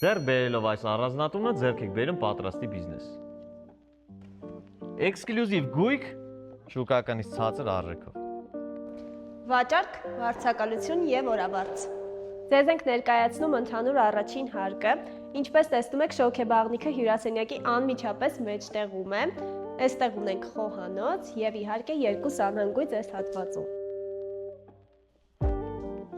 Ձեռք բերելով այս առանձնատունը ձեռք եք բերում պատրաստի բիզնես։ Էքսկլյուզիվ գույք շուկականից ցածր արժեքով։ Վաճառք, վարձակալություն եւ օրավարձ։ Ձեզ ենք ներկայացնում ընդհանուր առաջին հարկը, ինչպես տեսնում եք շոգեբաղնիքը հյուրասենյակի անմիջապես մեջտեղում է, այստեղ ունենք խոհանոց եւ իհարկե երկու սանհանգույց այս հատվածում։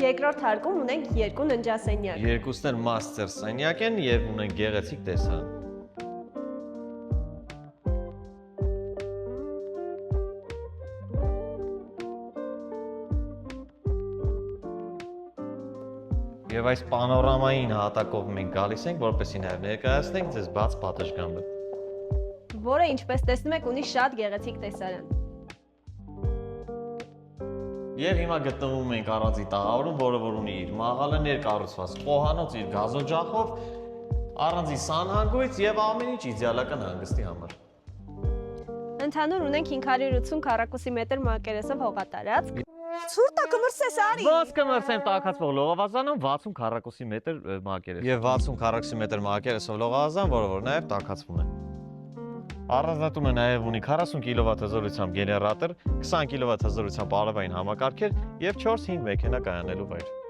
Երկրորդ հարկում ունենք երկու ննջասենյակ։ Երկուսն էլ մաստեր սենյակ են եւ ունեն գեղեցիկ տեսարան։ Եվ այս պանորամային հատակով մենք գալիս ենք, որպեսզի նաև ներկայացնենք ձեզ բաց պատշգամբը, որը ինչպես տեսնում եք ունի շատ գեղեցիկ տեսարան։ Եվ հիմա գտնվում ենք առանձի տաղավարում, որը որ ունի իր մաղալը, ներկառուցված խոհանոց, իր գազօջախով, առանձի սանհանգույց եւ ամեն ինչ իդեալական հանգստի համար։ Ընդհանուր ունենք 580 քառակուսի մետր մակերեսով հողատարածք։ Ցուրտը կմրսես արի։ Ոնց կմրսեմ տաքացվող լողավազանում 60 քառակուսի մետր մակերես։ Եվ 60 քառակուսի մետր մակերեսով լողավազան, որը որ նաև տաքացվում է։ Առանձնատունը նաև ունի 40 կՎտ հզորությամբ գեներատոր, 20 կՎտ հզորությամբ արևային համակարգեր եւ 4-5 մեքենա կայանելու վայր։